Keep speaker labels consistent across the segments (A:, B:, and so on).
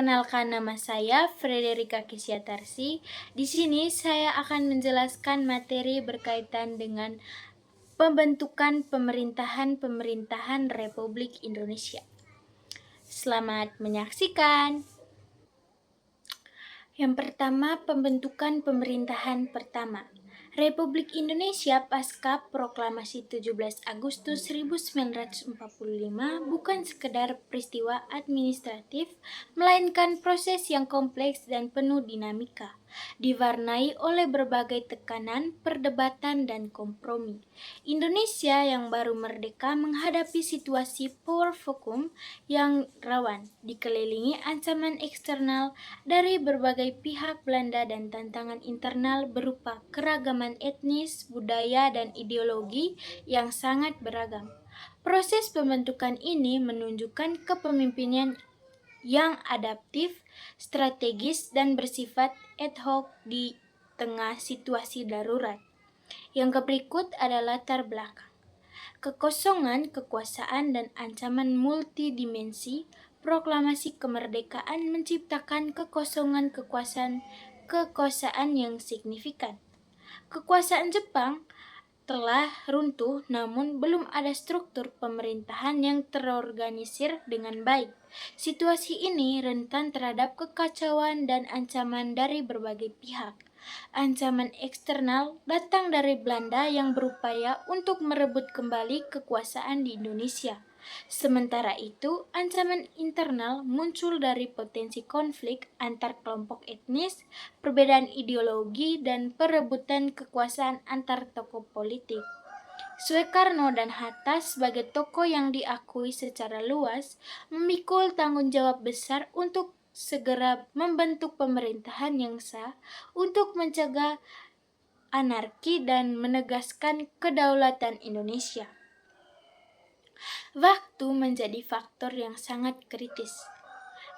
A: Perkenalkan, nama saya Frederika Kisiatarsi. Di sini saya akan menjelaskan materi berkaitan dengan pembentukan pemerintahan Republik Indonesia. Selamat menyaksikan. Yang pertama, pembentukan pemerintahan pertama. Republik Indonesia pasca Proklamasi 17 Agustus 1945 bukan sekedar peristiwa administratif, melainkan proses yang kompleks dan penuh dinamika, diwarnai oleh berbagai tekanan, perdebatan, dan kompromi. Indonesia yang baru merdeka menghadapi situasi power vacuum yang rawan, dikelilingi ancaman eksternal dari berbagai pihak Belanda dan tantangan internal berupa keragaman etnis, budaya, dan ideologi yang sangat beragam. Proses pembentukan ini menunjukkan kepemimpinan yang adaptif, strategis, dan bersifat ad hoc di tengah situasi darurat. Yang berikut adalah latar belakang. Kekosongan kekuasaan dan ancaman multidimensi. Proklamasi kemerdekaan menciptakan kekosongan kekuasaan yang signifikan. Kekuasaan Jepang telah runtuh, namun belum ada struktur pemerintahan yang terorganisir dengan baik. Situasi ini rentan terhadap kekacauan dan ancaman dari berbagai pihak. Ancaman eksternal datang dari Belanda yang berupaya untuk merebut kembali kekuasaan di Indonesia. Sementara itu, ancaman internal muncul dari potensi konflik antar kelompok etnis, perbedaan ideologi, dan perebutan kekuasaan antar tokoh politik. Soekarno dan Hatta sebagai tokoh yang diakui secara luas memikul tanggung jawab besar untuk segera membentuk pemerintahan yang sah untuk mencegah anarki dan menegaskan kedaulatan Indonesia. Waktu menjadi faktor yang sangat kritis.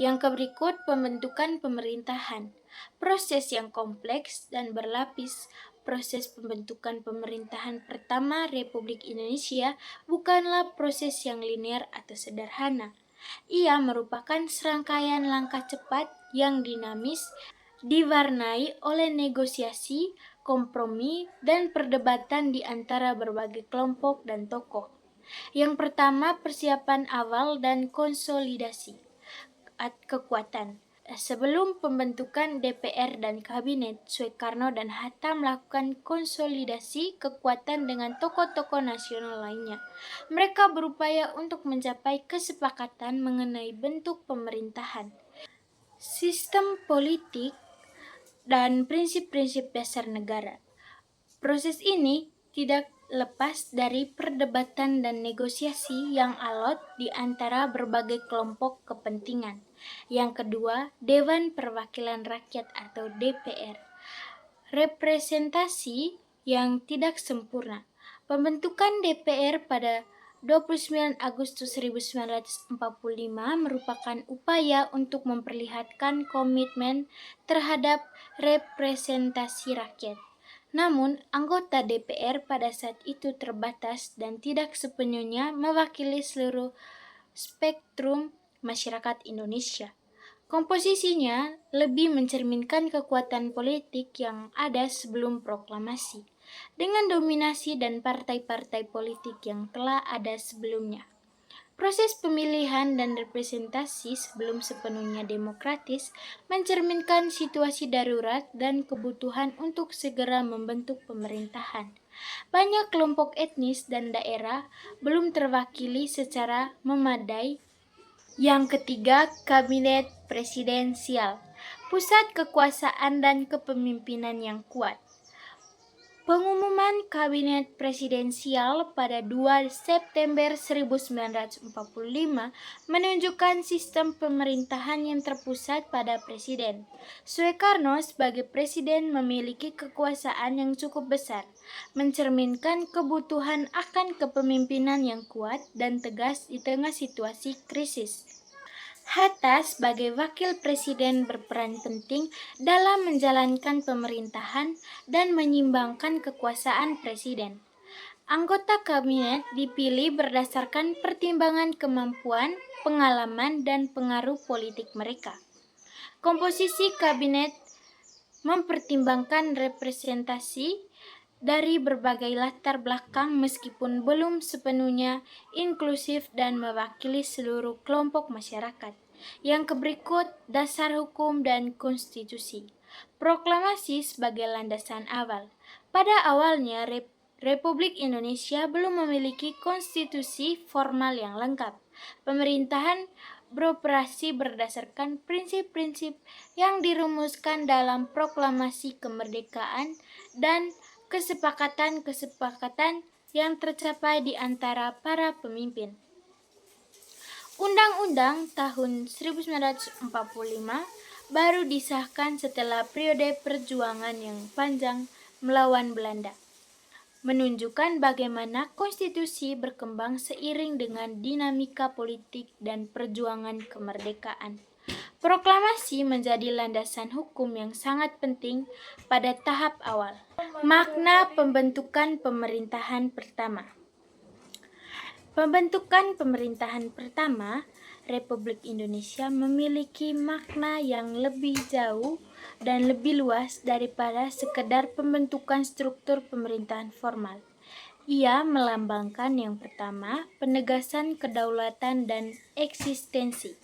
A: Yang berikut pembentukan pemerintahan. Proses yang kompleks dan berlapis. Proses pembentukan pemerintahan pertama Republik Indonesia bukanlah proses yang linear atau sederhana. Ia merupakan serangkaian langkah cepat yang dinamis, diwarnai oleh negosiasi, kompromi, dan perdebatan di antara berbagai kelompok dan tokoh. Yang pertama, persiapan awal dan konsolidasi kekuatan. Sebelum pembentukan DPR dan Kabinet, Soekarno dan Hatta melakukan konsolidasi kekuatan dengan tokoh-tokoh nasional lainnya. Mereka berupaya untuk mencapai kesepakatan mengenai bentuk pemerintahan, sistem politik, dan prinsip-prinsip dasar negara. Proses ini tidak lepas dari perdebatan dan negosiasi yang alot di antara berbagai kelompok kepentingan. Yang kedua, Dewan Perwakilan Rakyat atau DPR. Representasi yang tidak sempurna. Pembentukan DPR pada 29 Agustus 1945 merupakan upaya untuk memperlihatkan komitmen terhadap representasi rakyat. Namun, anggota DPR pada saat itu terbatas dan tidak sepenuhnya mewakili seluruh spektrum masyarakat Indonesia. Komposisinya lebih mencerminkan kekuatan politik yang ada sebelum proklamasi, dengan dominasi dan partai-partai politik yang telah ada sebelumnya. Proses pemilihan dan representasi sebelum sepenuhnya demokratis mencerminkan situasi darurat dan kebutuhan untuk segera membentuk pemerintahan. Banyak kelompok etnis dan daerah belum terwakili secara memadai. Yang ketiga, kabinet presidensial, pusat kekuasaan dan kepemimpinan yang kuat. Pengumuman Kabinet Presidensial pada 2 September 1945 menunjukkan sistem pemerintahan yang terpusat pada Presiden. Soekarno sebagai Presiden memiliki kekuasaan yang cukup besar, mencerminkan kebutuhan akan kepemimpinan yang kuat dan tegas di tengah situasi krisis. Hatta sebagai wakil presiden berperan penting dalam menjalankan pemerintahan dan menyimbangkan kekuasaan presiden. Anggota kabinet dipilih berdasarkan pertimbangan kemampuan, pengalaman, dan pengaruh politik mereka. Komposisi kabinet mempertimbangkan representasi dari berbagai latar belakang meskipun belum sepenuhnya inklusif dan mewakili seluruh kelompok masyarakat. Yang berikut dasar hukum dan konstitusi. Proklamasi sebagai landasan awal. Pada awalnya, Republik Indonesia belum memiliki konstitusi formal yang lengkap. Pemerintahan beroperasi berdasarkan prinsip-prinsip yang dirumuskan dalam proklamasi kemerdekaan dan kesepakatan-kesepakatan yang tercapai di antara para pemimpin. Undang-Undang tahun 1945 baru disahkan setelah periode perjuangan yang panjang melawan Belanda, menunjukkan bagaimana konstitusi berkembang seiring dengan dinamika politik dan perjuangan kemerdekaan. Proklamasi menjadi landasan hukum yang sangat penting pada tahap awal. Makna pembentukan pemerintahan pertama. Pembentukan pemerintahan pertama Republik Indonesia memiliki makna yang lebih jauh dan lebih luas daripada sekedar pembentukan struktur pemerintahan formal. Ia melambangkan yang pertama, penegasan kedaulatan dan eksistensi.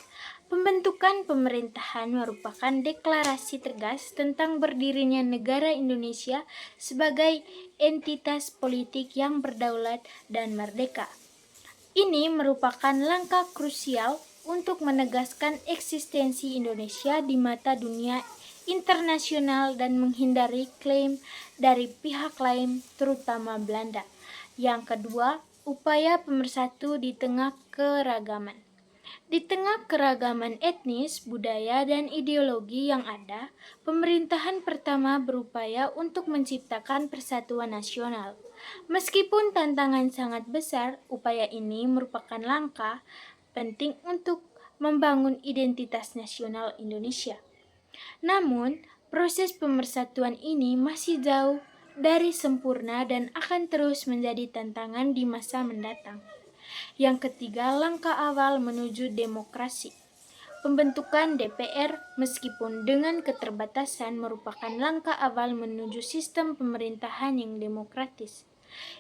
A: Pembentukan pemerintahan merupakan deklarasi tegas tentang berdirinya negara Indonesia sebagai entitas politik yang berdaulat dan merdeka. Ini merupakan langkah krusial untuk menegaskan eksistensi Indonesia di mata dunia internasional dan menghindari klaim dari pihak lain, terutama Belanda. Yang kedua, upaya pemersatu di tengah keragaman. Di tengah keragaman etnis, budaya, dan ideologi yang ada, pemerintahan pertama berupaya untuk menciptakan persatuan nasional. Meskipun tantangan sangat besar, upaya ini merupakan langkah penting untuk membangun identitas nasional Indonesia. Namun, proses pemersatuan ini masih jauh dari sempurna dan akan terus menjadi tantangan di masa mendatang. Yang ketiga, langkah awal menuju demokrasi. Pembentukan DPR, meskipun dengan keterbatasan, merupakan langkah awal menuju sistem pemerintahan yang demokratis.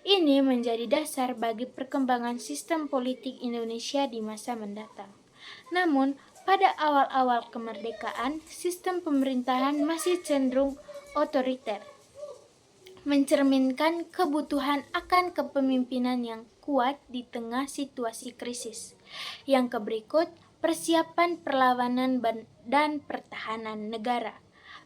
A: Ini menjadi dasar bagi perkembangan sistem politik Indonesia di masa mendatang. Namun, pada awal-awal kemerdekaan, sistem pemerintahan masih cenderung otoriter, mencerminkan kebutuhan akan kepemimpinan yang kuat di tengah situasi krisis. Yang berikut, persiapan perlawanan dan pertahanan negara.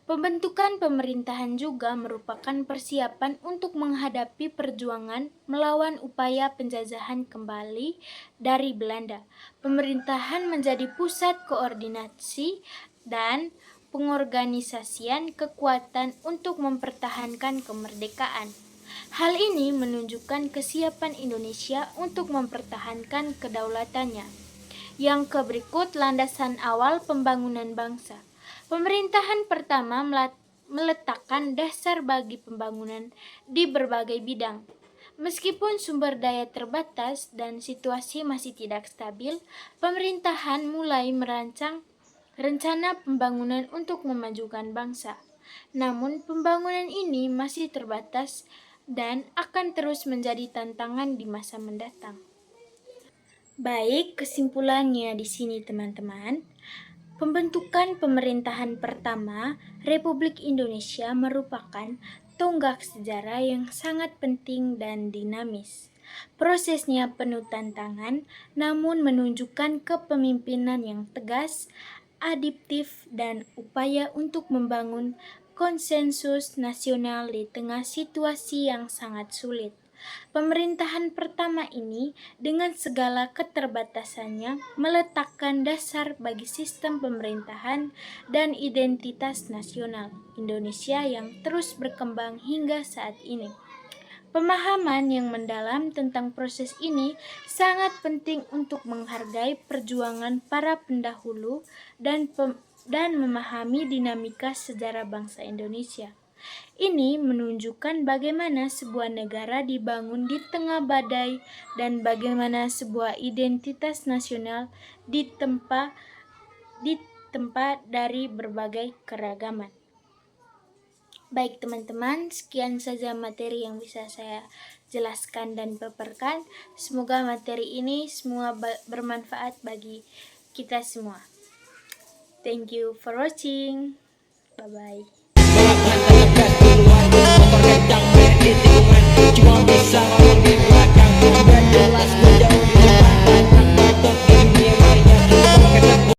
A: Pembentukan pemerintahan juga merupakan persiapan untuk menghadapi perjuangan melawan upaya penjajahan kembali dari Belanda. Pemerintahan menjadi pusat koordinasi dan pengorganisasian kekuatan untuk mempertahankan kemerdekaan. Hal ini menunjukkan kesiapan Indonesia untuk mempertahankan kedaulatannya. Yang berikut landasan awal pembangunan bangsa. Pemerintahan pertama meletakkan dasar bagi pembangunan di berbagai bidang. Meskipun sumber daya terbatas dan situasi masih tidak stabil, pemerintahan mulai merancang rencana pembangunan untuk memajukan bangsa. Namun, pembangunan ini masih terbatas dan akan terus menjadi tantangan di masa mendatang. Baik, kesimpulannya di sini teman-teman. Pembentukan pemerintahan pertama Republik Indonesia merupakan tonggak sejarah yang sangat penting dan dinamis. Prosesnya penuh tantangan, namun menunjukkan kepemimpinan yang tegas, adaptif, dan upaya untuk membangun konsensus nasional di tengah situasi yang sangat sulit. Pemerintahan pertama ini dengan segala keterbatasannya meletakkan dasar bagi sistem pemerintahan dan identitas nasional Indonesia yang terus berkembang hingga saat ini. Pemahaman yang mendalam tentang proses ini sangat penting untuk menghargai perjuangan para pendahulu dan memahami dinamika sejarah bangsa Indonesia. Ini menunjukkan bagaimana sebuah negara dibangun di tengah badai dan bagaimana sebuah identitas nasional ditempa tempat dari berbagai keragaman. Baik teman-teman, sekian saja materi yang bisa saya jelaskan dan paparkan. Semoga materi ini semua bermanfaat bagi kita semua. Thank you for watching. Bye-bye.